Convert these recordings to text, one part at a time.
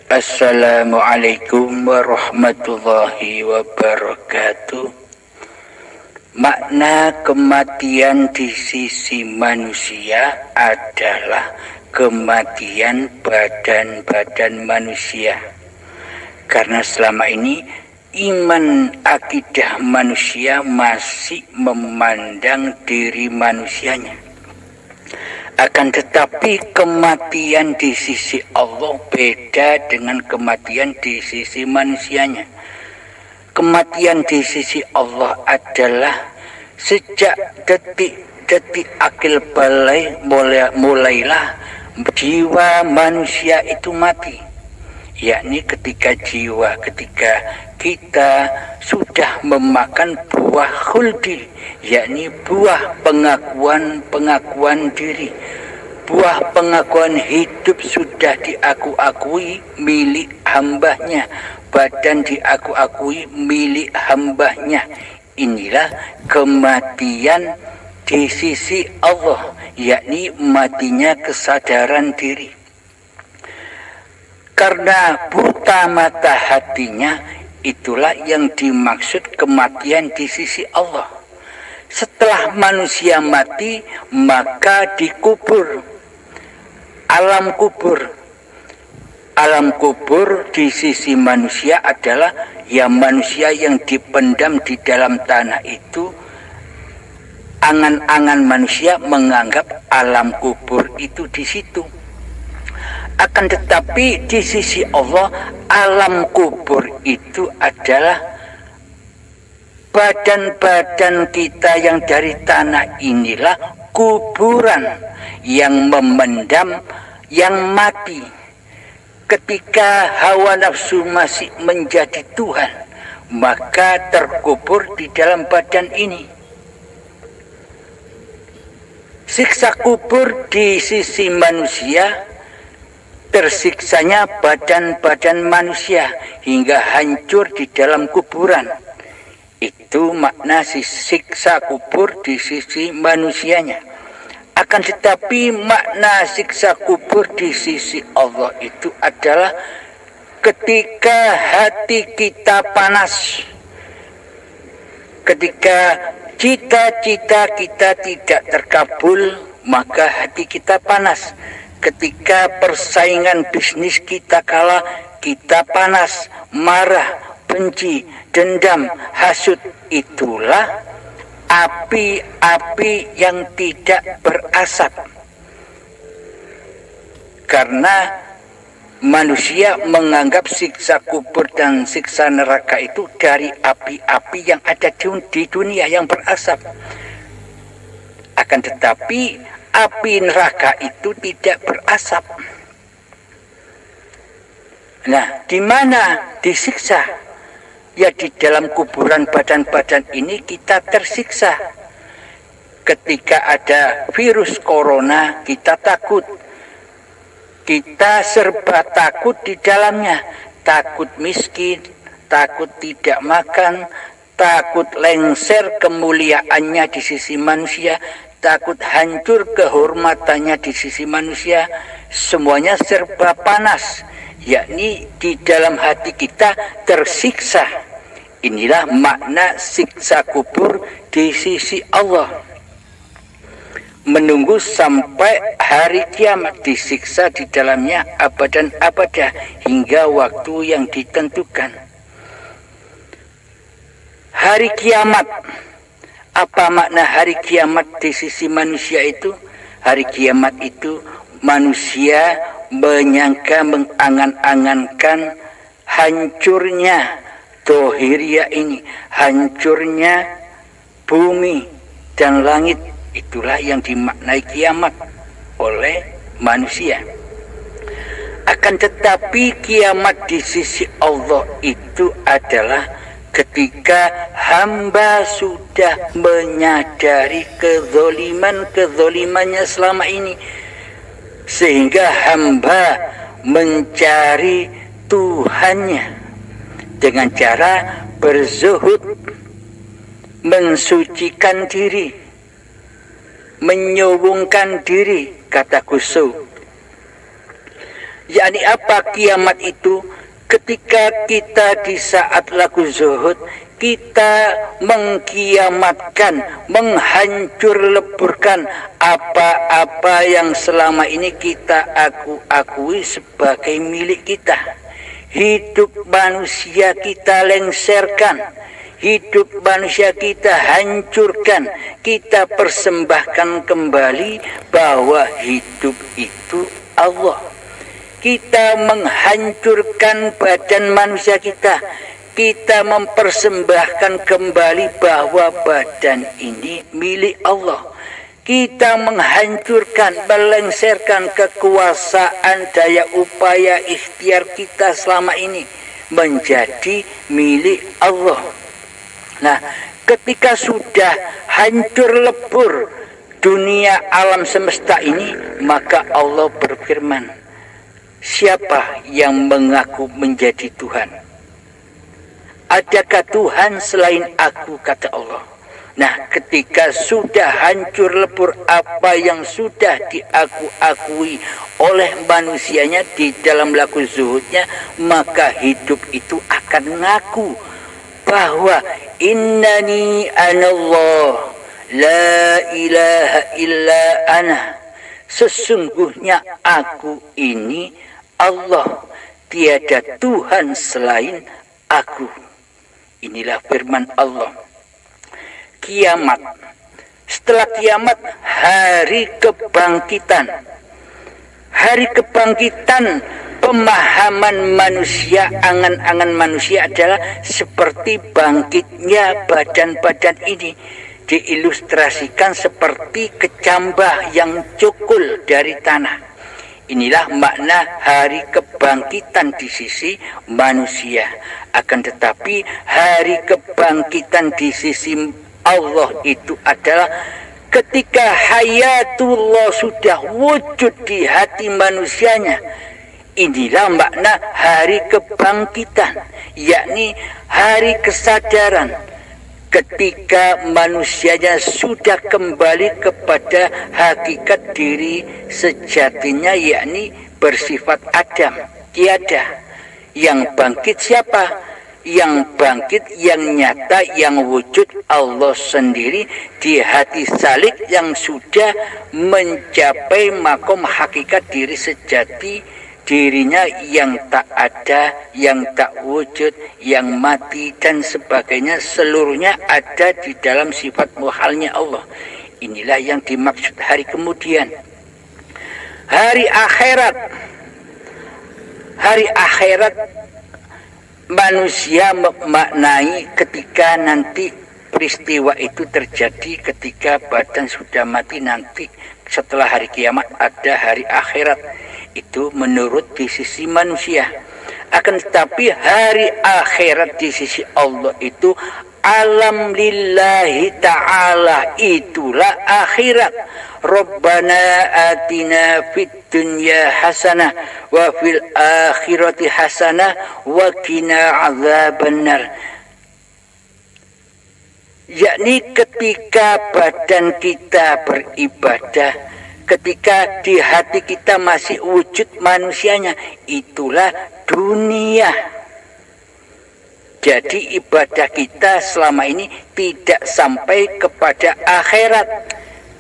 Assalamualaikum warahmatullahi wabarakatuh. Makna kematian di sisi manusia adalah kematian badan-badan manusia. Karena selama ini iman akidah manusia masih memandang diri manusianya. Akan tetapi kematian di sisi Allah beda dengan kematian di sisi manusianya. Kematian di sisi Allah adalah sejak detik-detik akil balai mulailah jiwa manusia itu mati. Yakni ketika kita sudah memakan buah khuldi, yakni buah pengakuan diri, buah pengakuan hidup sudah diakui milik hambanya, badan diakui milik hambanya. Inilah kematian di sisi Allah, yakni matinya kesadaran diri. Karena buta mata hatinya, itulah yang dimaksud kematian di sisi Allah. Setelah manusia mati, maka dikubur. Alam kubur di sisi manusia adalah manusia yang dipendam di dalam tanah itu. Angan-angan manusia menganggap alam kubur itu di situ. Akan tetapi di sisi Allah, alam kubur itu adalah badan-badan kita yang dari tanah inilah kuburan yang memendam, yang mati. Ketika hawa nafsu masih menjadi Tuhan, maka terkubur di dalam badan ini. Siksa kubur di sisi manusia, tersiksanya badan-badan manusia hingga hancur di dalam kuburan. Itu makna siksa kubur di sisi manusianya. Akan tetapi makna siksa kubur di sisi Allah itu adalah ketika hati kita panas, ketika cita-cita kita tidak terkabul, maka hati kita panas. Ketika persaingan bisnis kita kalah, kita panas, marah, benci, dendam, hasud. Itulah api-api yang tidak berasap. Karena manusia menganggap siksa kubur dan siksa neraka itu dari api-api yang ada di dunia yang berasap. Akan tetapi api neraka itu tidak berasap. Nah, di mana disiksa? Ya di dalam kuburan badan-badan ini kita tersiksa. Ketika ada virus corona, kita takut. Kita serba takut di dalamnya. Takut miskin, takut tidak makan, takut lengser kemuliaannya di sisi manusia, takut hancur kehormatannya di sisi manusia. Semuanya serba panas, yakni di dalam hati kita tersiksa. Inilah makna siksa kubur di sisi Allah. Menunggu sampai hari kiamat, disiksa di dalamnya abadan abadah hingga waktu yang ditentukan. Hari kiamat. Apa makna hari kiamat di sisi manusia itu? Hari kiamat itu manusia menyangka, mengangan-angankan hancurnya dohiria ini, hancurnya bumi dan langit. Itulah yang dimaknai kiamat oleh manusia. Akan tetapi kiamat di sisi Allah itu adalah ketika hamba sudah menyadari kezolimannya selama ini, sehingga hamba mencari Tuhannya dengan cara berzuhud, mensucikan diri, menyuwungkan diri, kata Kusu. yakni apa kiamat itu? Ketika kita di saat laku zuhud, kita mengkiamatkan, menghancur leburkan apa-apa yang selama ini kita akui sebagai milik kita. Hidup manusia kita lengserkan, hidup manusia kita hancurkan, kita persembahkan kembali bahwa hidup itu Allah. Kita menghancurkan badan manusia kita, kita mempersembahkan kembali bahwa badan ini milik Allah. Kita menghancurkan, melengserkan kekuasaan, daya upaya, ikhtiar kita selama ini menjadi milik Allah. Nah, ketika sudah hancur lebur dunia alam semesta ini, maka Allah berfirman, siapa yang mengaku menjadi Tuhan? Adakah Tuhan selain aku, kata Allah. Nah, ketika sudah hancur lebur apa yang sudah diakui oleh manusianya di dalam laku zuhudnya, maka hidup itu akan ngaku bahwa innani anallah la ilaha illa ana, sesungguhnya aku ini Allah, tiada Tuhan selain aku. Inilah firman Allah. Kiamat, setelah kiamat hari kebangkitan. Hari kebangkitan, pemahaman manusia, angan-angan manusia adalah seperti bangkitnya badan-badan ini. Diilustrasikan seperti kecambah yang cukul dari tanah. Inilah makna hari kebangkitan di sisi manusia. Akan tetapi hari kebangkitan di sisi Allah itu adalah ketika hayatullah sudah wujud di hati manusianya. Inilah makna hari kebangkitan, yakni hari kesadaran. Ketika manusianya sudah kembali kepada hakikat diri sejatinya, yakni bersifat Adam, tiada. Yang bangkit siapa? Yang bangkit, yang nyata, yang wujud Allah sendiri di hati salik yang sudah mencapai makom hakikat diri sejati dirinya yang tak ada, yang tak wujud, yang mati dan sebagainya, seluruhnya ada di dalam sifat muhalnya Allah. Inilah yang dimaksud hari kemudian. Hari akhirat. Hari akhirat manusia memaknai ketika nanti peristiwa itu terjadi, ketika badan sudah mati, nanti setelah hari kiamat ada hari akhirat. Itu menurut di sisi manusia. Akan tetapi hari akhirat di sisi Allah itu alam lillahi ta'ala, itulah akhirat. Rabbana atina fid dunya hasanah wa fil akhirati hasanah wa qina azabannar. Yakni ketika badan kita beribadah, ketika di hati kita masih wujud manusianya, itulah dunia. Jadi ibadah kita selama ini tidak sampai kepada akhirat.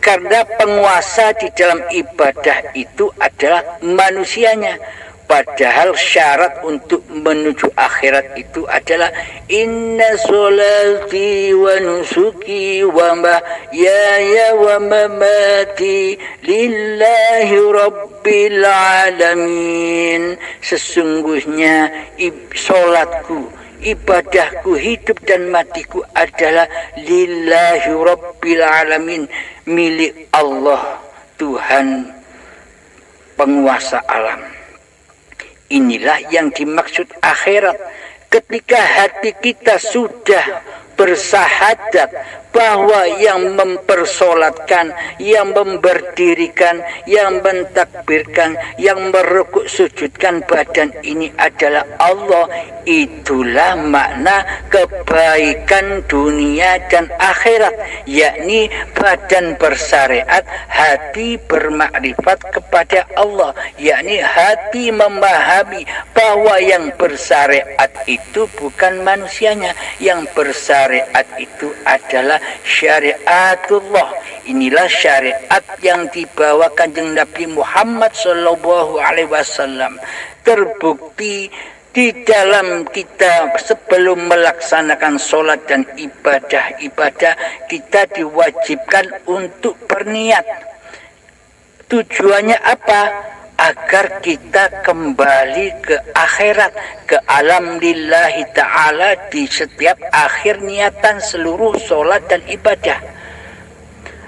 Karena penguasa di dalam ibadah itu adalah manusianya. Padahal syarat untuk menuju akhirat itu adalah inna sholati wa nusuki wa mahyaya wa mamati lillahi rabbil alamin. Sesungguhnya sholatku, ibadahku, hidup dan matiku adalah lillahi rabbil alamin, milik Allah, Tuhan penguasa alam. Inilah yang dimaksud akhirat. Ketika hati kita sudah bersahadat bahwa yang mempersolatkan, yang memberdirikan, yang mentakbirkan, yang merukuk sujudkan badan ini adalah Allah. Itulah makna kebaikan dunia dan akhirat, yakni badan bersyariat, hati bermakrifat kepada Allah, yakni hati memahami bahwa yang bersyariat itu bukan manusianya, yang bersyariat itu adalah syariatullah. Inilah syariat yang dibawa Kanjeng Nabi Muhammad sallallahu alaihi wasallam. Terbukti di dalam kita sebelum melaksanakan sholat dan ibadah-ibadah, kita diwajibkan untuk berniat. Tujuannya apa? Agar kita kembali ke akhirat, ke alam lillahi ta'ala di setiap akhir niatan seluruh sholat dan ibadah.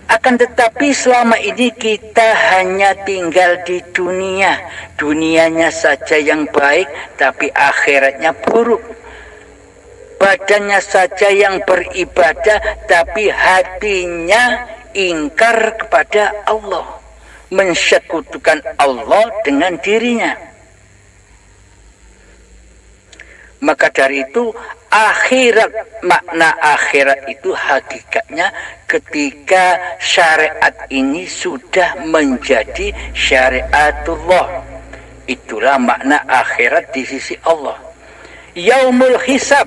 Akan tetapi selama ini kita hanya tinggal di dunia. Dunianya saja yang baik, tapi akhiratnya buruk. Badannya saja yang beribadah, tapi hatinya ingkar kepada Allah, mensekutukan Allah dengan dirinya. Maka dari itu akhirat, makna akhirat itu hakikatnya ketika syariat ini sudah menjadi syariatullah. Itulah makna akhirat di sisi Allah. Yaumul hisab.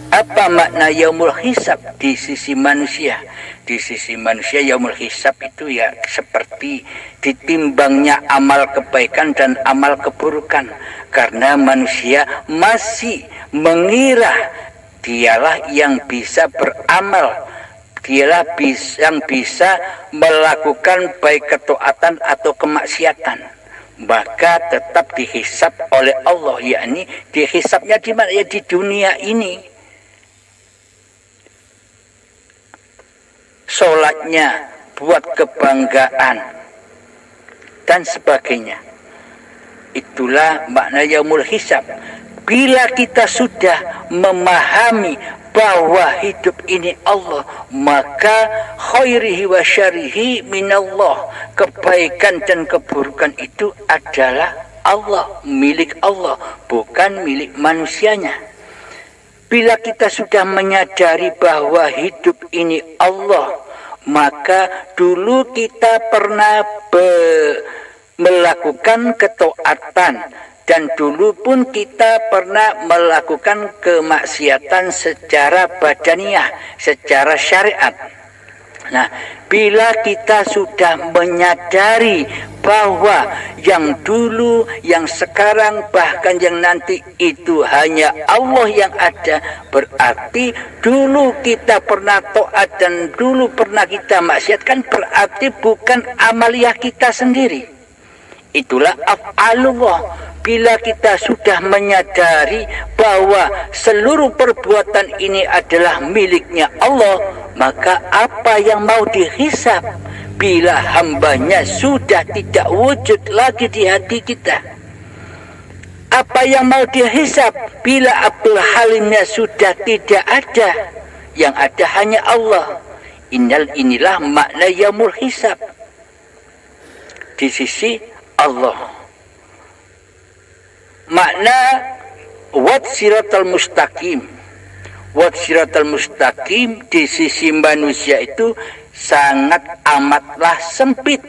Apa makna yaumul hisab di sisi manusia? Di sisi manusia yaumul hisab itu ya seperti ditimbangnya amal kebaikan dan amal keburukan. Karena manusia masih mengira dialah yang bisa beramal, dialah yang bisa melakukan baik ketaatan atau kemaksiatan, maka tetap dihisab oleh Allah, yakni dihisabnya di mana? Ya di dunia ini. Sholatnya buat kebanggaan dan sebagainya. Itulah makna yaumul hisab. Bila kita sudah memahami bahwa hidup ini Allah, maka khairihi wa syarihi minallah. Kebaikan dan keburukan itu adalah Allah, milik Allah, bukan milik manusianya. Bila kita sudah menyadari bahwa hidup ini Allah, maka dulu kita pernah melakukan ketaatan, dan dulu pun kita pernah melakukan kemaksiatan secara badaniah, secara syariat. Nah, bila kita sudah menyadari bahwa yang dulu, yang sekarang, bahkan yang nanti itu hanya Allah yang ada, berarti dulu kita pernah taat dan dulu pernah kita maksiat, kan berarti bukan amaliyah kita sendiri. Itulah af'alullah. Bila kita sudah menyadari bahwa seluruh perbuatan ini adalah miliknya Allah, maka apa yang mau dihisab bila hambanya sudah tidak wujud lagi di hati kita? Apa yang mau dihisab bila Abdul Halimnya sudah tidak ada? Yang ada hanya Allah. Inilah makna yaumul hisab di sisi Allah. Makna wat siratal mustaqim. Wat siratal mustaqim di sisi manusia itu sangat amatlah sempit.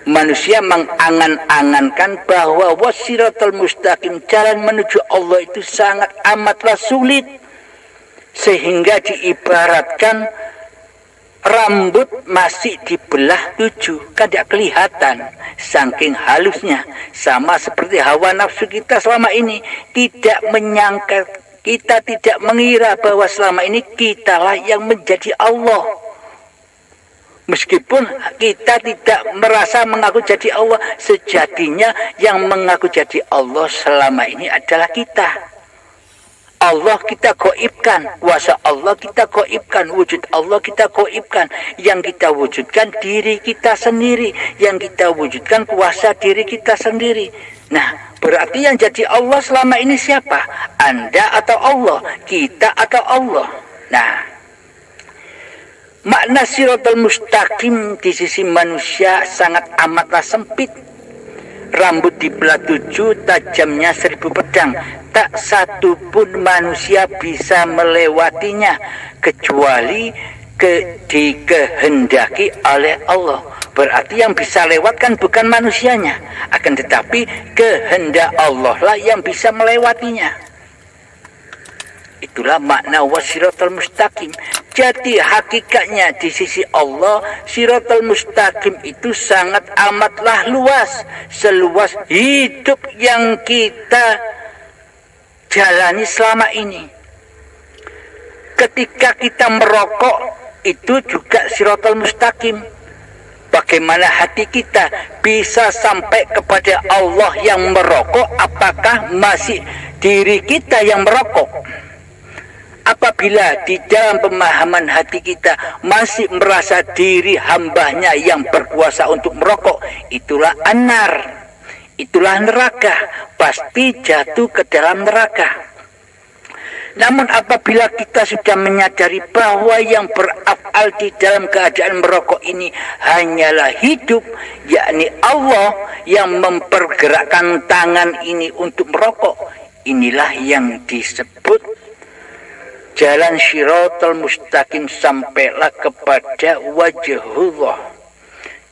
Manusia mengangan-angankan bahwa wat siratal mustaqim, jalan menuju Allah itu sangat amatlah sulit, sehingga diibaratkan rambut masih dibelah 7, kan tidak kelihatan saking halusnya. Sama seperti hawa nafsu kita selama ini, tidak menyangka, kita tidak mengira bahwa selama ini kitalah yang menjadi Allah. Meskipun kita tidak merasa mengaku jadi Allah, sejatinya yang mengaku jadi Allah selama ini adalah kita. Allah kita gaibkan, kuasa Allah kita gaibkan, wujud Allah kita gaibkan. Yang kita wujudkan diri kita sendiri, yang kita wujudkan kuasa diri kita sendiri. Nah, berarti yang jadi Allah selama ini siapa? Anda atau Allah? Kita atau Allah? Nah, Makna siratal mustaqim di sisi manusia sangat amatlah sempit. Rambut dibelah 7, tajamnya 1000 pedang. Tak satu pun manusia bisa melewatinya kecuali dikehendaki oleh Allah. Berarti yang bisa lewatkan bukan manusianya, akan tetapi kehendak Allah lah yang bisa melewatinya. Itulah makna wasiratal mustaqim. Jadi hakikatnya di sisi Allah, siratal mustaqim itu sangat amatlah luas, seluas hidup yang kita jalani selama ini. Ketika kita merokok, itu juga siratal mustaqim. Bagaimana hati kita bisa sampai kepada Allah yang merokok, apakah masih diri kita yang merokok? Apabila di dalam pemahaman hati kita masih merasa diri hambanya yang berkuasa untuk merokok, itulah anar, itulah neraka, pasti jatuh ke dalam neraka. Namun apabila kita sudah menyadari bahwa yang berafal di dalam keadaan merokok ini hanyalah hidup, yakni Allah yang mempergerakkan tangan ini untuk merokok, inilah yang disebut jalan siratal mustaqim, sampailah kepada wajhullah.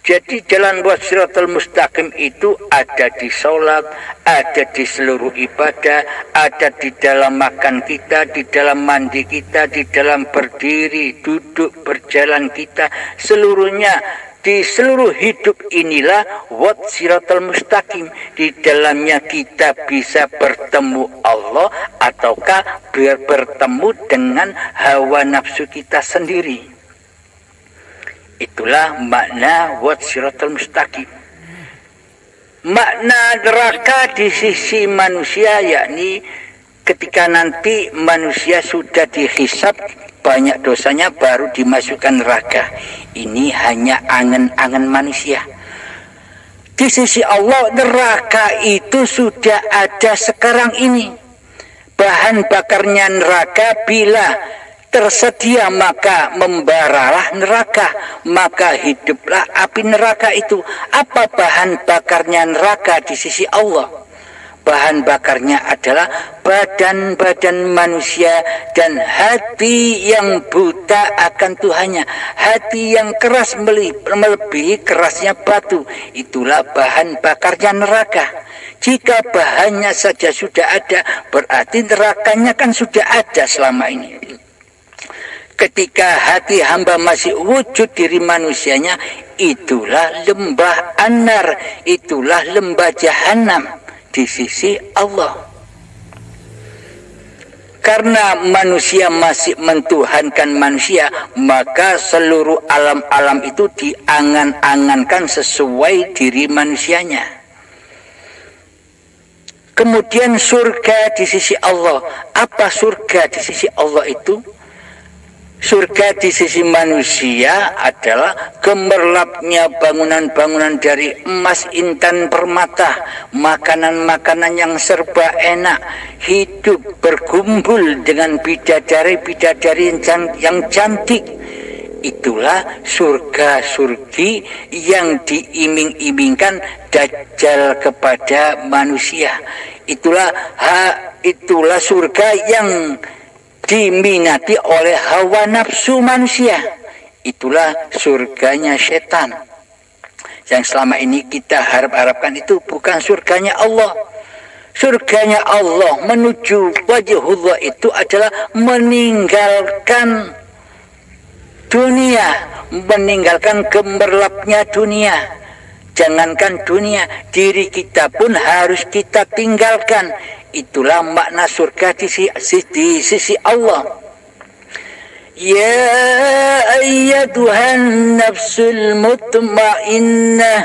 Jadi jalan buat siratal mustaqim itu ada di sholat, ada di seluruh ibadah, ada di dalam makan kita, di dalam mandi kita, di dalam berdiri, duduk, berjalan kita, seluruhnya. Di seluruh hidup inilah wat siratal mustaqim. Di dalamnya kita bisa bertemu Allah ataukah bertemu dengan hawa nafsu kita sendiri. Itulah makna wat siratal mustaqim. Makna neraka di sisi manusia, yakni ketika nanti manusia sudah dihisab banyak dosanya baru dimasukkan neraka. Ini hanya angan-angan manusia. Di sisi Allah, neraka itu sudah ada sekarang ini. Bahan bakarnya neraka bila tersedia maka membaralah neraka, maka hiduplah api neraka itu. Apa bahan bakarnya neraka di sisi Allah? Bahan bakarnya adalah badan-badan manusia dan hati yang buta akan Tuhannya, hati yang keras melebihi kerasnya batu. Itulah bahan bakarnya neraka. Jika bahannya saja sudah ada, berarti nerakanya kan sudah ada selama ini. Ketika hati hamba masih wujud diri manusianya, itulah lembah anar, itulah lembah jahanam di sisi Allah. Karena manusia masih mentuhankan manusia, maka seluruh alam-alam itu diangan-angankan sesuai diri manusianya. Kemudian surga di sisi Allah. Apa surga di sisi Allah itu? Surga di sisi manusia adalah gemerlapnya bangunan-bangunan dari emas, intan, permata, makanan-makanan yang serba enak, hidup berkumpul dengan bidadari-bidadari yang cantik. Itulah surga-surgi yang diiming-imingkan Dajjal kepada manusia. Itulah surga yang diminati oleh hawa nafsu manusia. Itulah surganya setan. Yang selama ini kita harap-harapkan itu bukan surganya Allah. Surganya Allah menuju wajhullah itu adalah meninggalkan dunia, meninggalkan gemerlapnya dunia. Jangankan dunia, diri kita pun harus kita tinggalkan. Itulah makna surga di sisi Allah. Ya ayyatuhan nafsul mutmainnah,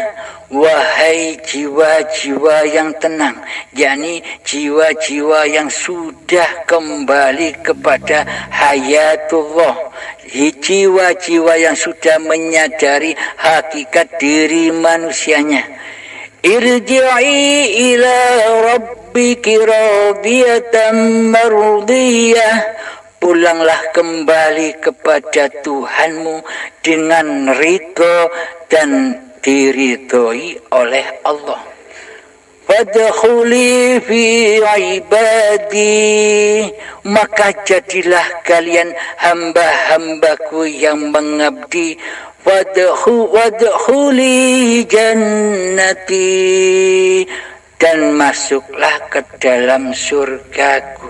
wahai jiwa-jiwa yang tenang, yakni jiwa-jiwa yang sudah kembali kepada hayatullah, jiwa-jiwa yang sudah menyadari hakikat diri manusianya. Irji'i ila rabbiki radiyatan mardiyah, pulanglah kembali kepada Tuhanmu dengan ridho dan diridhoi oleh Allah. Fadkhuli fi ibadi, maka jadilah kalian hamba-hambaku yang mengabdi. Wadkhuli jannati, dan masuklah ke dalam surgaku.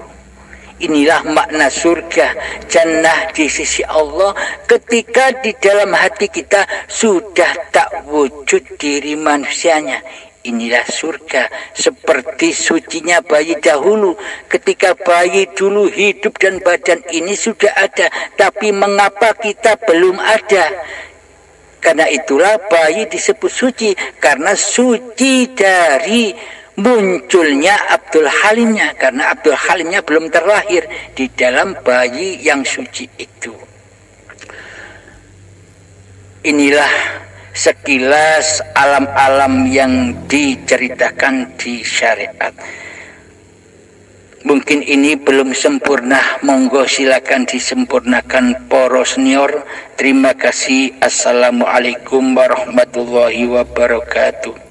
Inilah makna surga, jannah di sisi Allah, ketika di dalam hati kita sudah tak wujud diri manusianya. Inilah surga, seperti sucinya bayi dahulu. Ketika bayi dulu hidup dan badan ini sudah ada, tapi mengapa kita belum ada? Karena itulah bayi disebut suci, karena suci dari munculnya Abdul Halimnya, karena Abdul Halimnya belum terlahir di dalam bayi yang suci itu. Inilah sekilas alam-alam yang diceritakan di syariat. Mungkin ini belum sempurna, monggo silakan disempurnakan para senior. Terima kasih. Assalamualaikum warahmatullahi wabarakatuh.